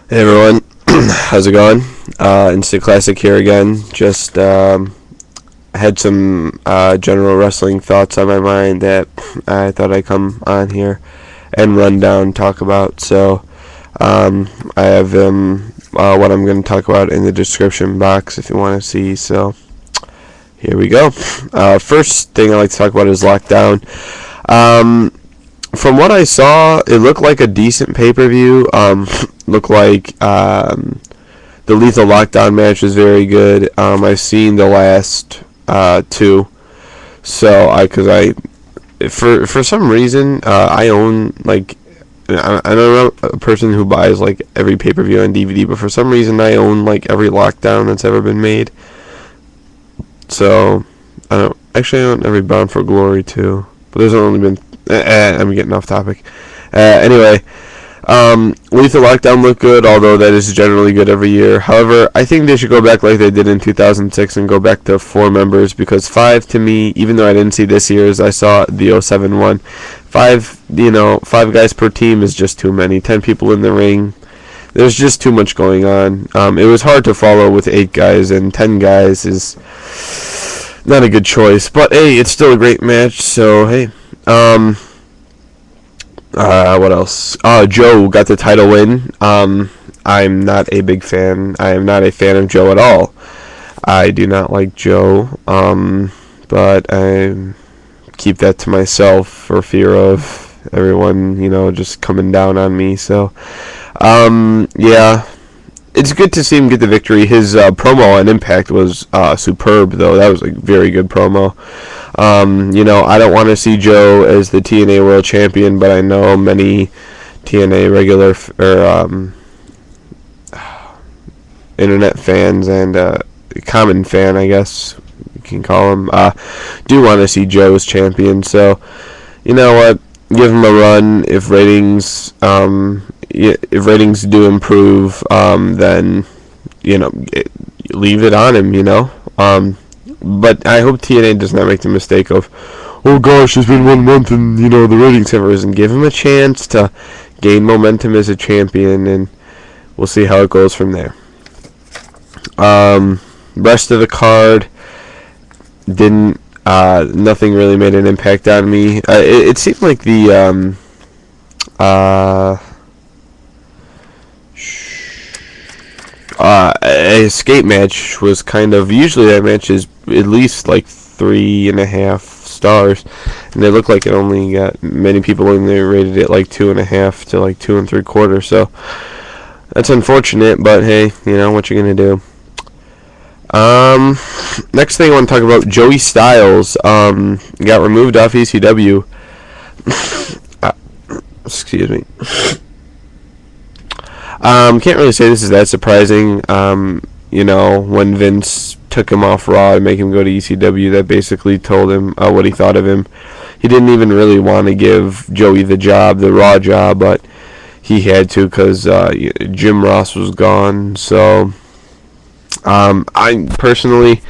Hey everyone, how's it going? Instant Classic here again. Just had some general wrestling thoughts on my mind that I thought I'd come on here and run down talk about. So I have what I'm going to talk about in the description box if you want to see. So here we go. First thing I like to talk about is Lockdown. From what I saw, it looked like a decent pay-per-view. Looked like the Lethal Lockdown match was very good. I've seen the last two, so for some reason I own like I don't know a person who buys like every pay-per-view on DVD, but for some reason I own like every Lockdown that's ever been made. So I don't actually own every Bound for Glory too, but there's only been. I'm getting off topic. Anyway, Lethal Lockdown looked good, although that is generally good every year. However, I think they should go back like they did in 2006 and go back to 4 members, because 5 to me, even though I didn't see this year's, I saw the 07 one. 5 guys per team is just too many. 10 people in the ring. There's just too much going on. It was hard to follow with 8 guys, and 10 guys is not a good choice. But hey, it's still a great match, so hey. What else? Joe got the title win. I'm not a big fan. I am not a fan of Joe at all. I do not like Joe. But I keep that to myself for fear of everyone, just coming down on me. So, yeah. It's good to see him get the victory. His promo on Impact was superb, though. That was a very good promo. I don't want to see Joe as the TNA World Champion, but I know many TNA regular internet fans and common fan, I guess you can call him, do want to see Joe as champion. So, you know what? Give him a run. If ratings do improve, then leave it on him. But I hope TNA does not make the mistake of, oh gosh, it's been 1 month and the ratings have risen. Give him a chance to gain momentum as a champion, and we'll see how it goes from there. Rest of the card didn't. Nothing really made an impact on me. It seemed like the escape match was kind of, usually that match is at least like 3.5 stars, and it looked like it only got, many people in there rated it like 2.5 to like 2 3/4. So that's unfortunate, but hey, what you gonna do. Next thing I want to talk about, Joey Styles got removed off ECW. Excuse me. Can't really say this is that surprising. When Vince took him off Raw and make him go to ECW, that basically told him what he thought of him. He didn't even really want to give Joey the Raw job, but he had to because Jim Ross was gone. So I'm personally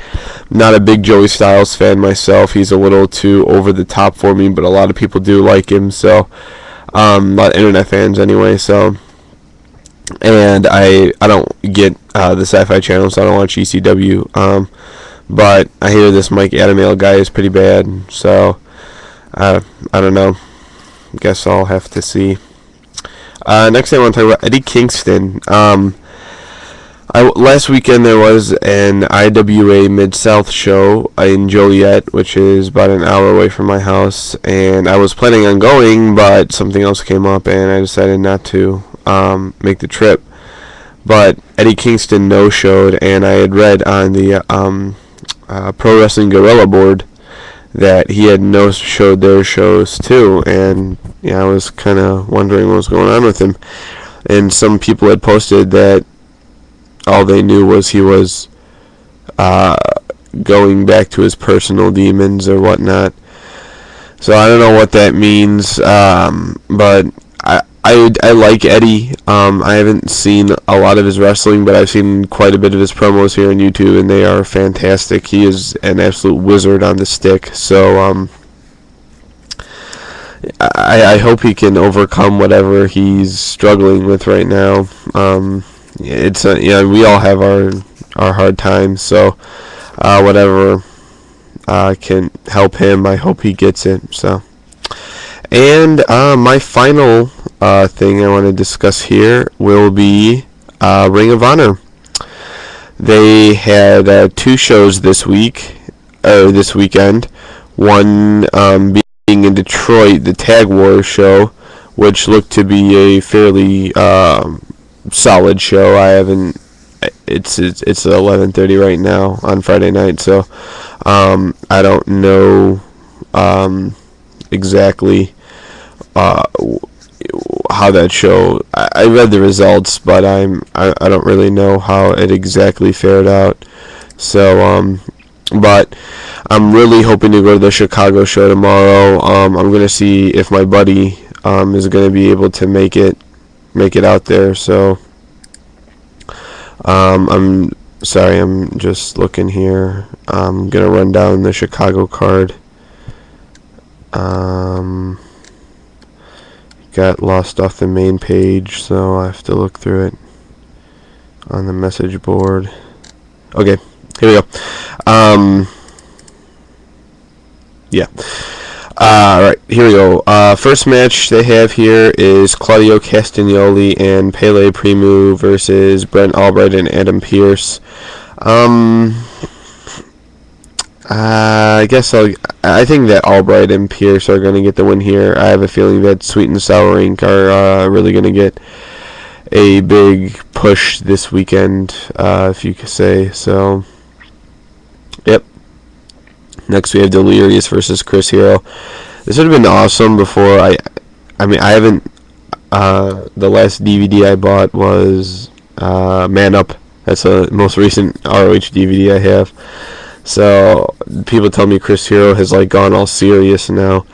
not a big Joey Styles fan myself. He's a little too over the top for me, but a lot of people do like him. So a lot of internet fans anyway. So. And I don't get the Sci-Fi Channel, so I don't watch ECW. But I hear this Mike Adamale guy is pretty bad, so I don't know. Guess I'll have to see. Next thing I want to talk about, Eddie Kingston. Last weekend there was an IWA Mid-South show in Joliet, which is about an hour away from my house, and I was planning on going, but something else came up, and I decided not to make the trip. But Eddie Kingston no-showed, and I had read on the Pro Wrestling Guerrilla board that he had no-showed their shows too, and I was kind of wondering what was going on with him. And some people had posted that all they knew was he was going back to his personal demons or whatnot. So I don't know what that means, but I like Eddie. I haven't seen a lot of his wrestling, but I've seen quite a bit of his promos here on YouTube, and they are fantastic. He is an absolute wizard on the stick. So I hope he can overcome whatever he's struggling with right now. It's we all have our hard times, so whatever can help him, I hope he gets it. So, and my final thing I want to discuss here will be Ring of Honor. They had 2 shows this weekend. One being in Detroit, the Tag Wars show, which looked to be a fairly solid show. It's 11:30 right now on Friday night, so I don't know exactly how that show. I read the results, but I don't really know how it exactly fared out. So but I'm really hoping to go to the Chicago show tomorrow. I'm gonna see if my buddy is gonna be able to make it out there. So I'm sorry, I'm just looking here. I'm gonna run down the Chicago card. Got lost off the main page, so I have to look through it on the message board. Okay, here we go. Yeah. Alright, here we go. First match they have here is Claudio Castagnoli and Pele Primo versus Brent Albright and Adam Pearce. I think that Albright and Pearce are going to get the win here. I have a feeling that Sweet and Sour Inc. are really going to get a big push this weekend, if you could say. So, yep. Next we have Delirious versus Chris Hero. This would have been awesome before I haven't, the last DVD I bought was Man Up. That's the most recent ROH DVD I have. So people tell me Chris Hero has gone all serious now.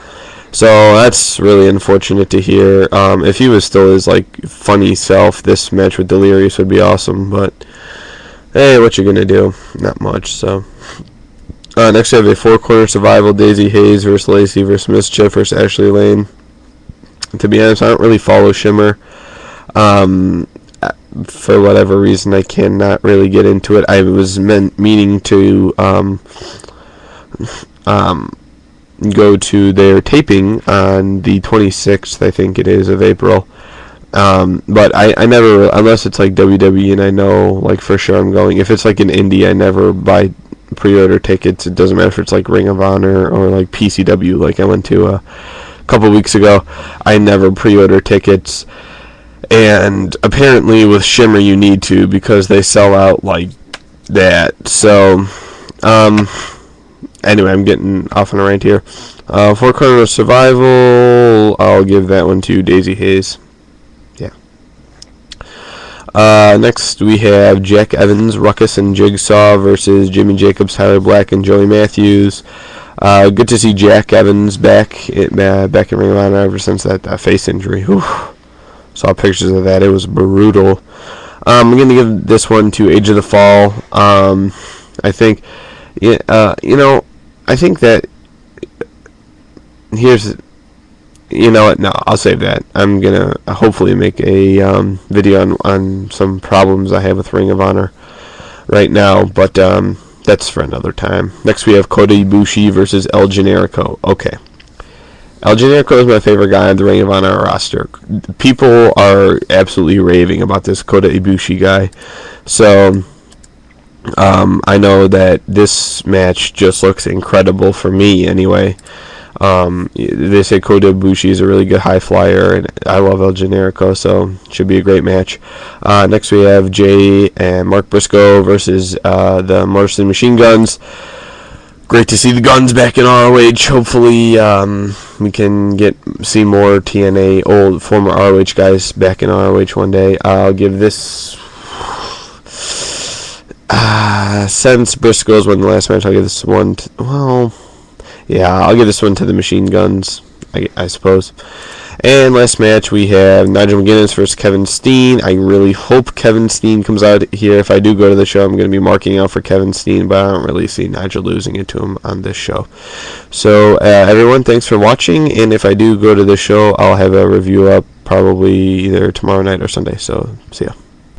So that's really unfortunate to hear. If he was still his funny self, this match with Delirious would be awesome. But hey, what you gonna do? Not much. So next we have a 4-corner survival: Daisy Hayes versus Lacey versus Mischief versus Ashley Lane. To be honest, I don't really follow Shimmer. For whatever reason, I cannot really get into it. I was meaning to go to their taping on the 26th, I think it is, of April. But I never, unless it's WWE and I know for sure I'm going. If it's an indie, I never buy pre-order tickets. It doesn't matter if it's Ring of Honor or PCW, I went to a couple weeks ago. I never pre-order tickets. And apparently with Shimmer you need to, because they sell out like that. So, anyway, I'm getting off on a rant here. 4-corner survival, I'll give that one to Daisy Hayes. Yeah. Next we have Jack Evans, Ruckus, and Jigsaw versus Jimmy Jacobs, Tyler Black, and Joey Matthews. Good to see Jack Evans back in Ring of Honor ever since that face injury. Whew. Saw pictures of that. It was brutal. I'm going to give this one to Age of the Fall. I think, I think that here's, you know what? No, I'll save that. I'm going to hopefully make a video on some problems I have with Ring of Honor right now, but that's for another time. Next we have Kota Ibushi versus El Generico. Okay. El Generico is my favorite guy on the Ring of Honor roster. People are absolutely raving about this Kota Ibushi guy. So, I know that this match just looks incredible for me anyway. They say Kota Ibushi is a really good high flyer, and I love El Generico, so it should be a great match. Next we have Jay and Mark Briscoe versus the Morrison Machine Guns. Great to see the Guns back in ROH. Hopefully, we can see more TNA old former ROH guys back in ROH one day. I'll give this, since Briscoe's won the last match, I'll give this one. I'll give this one to the Machine Guns, I suppose. And last match, we have Nigel McGuinness versus Kevin Steen. I really hope Kevin Steen comes out here. If I do go to the show, I'm going to be marking out for Kevin Steen, but I don't really see Nigel losing it to him on this show. So, everyone, thanks for watching, and if I do go to the show, I'll have a review up probably either tomorrow night or Sunday. So, see ya.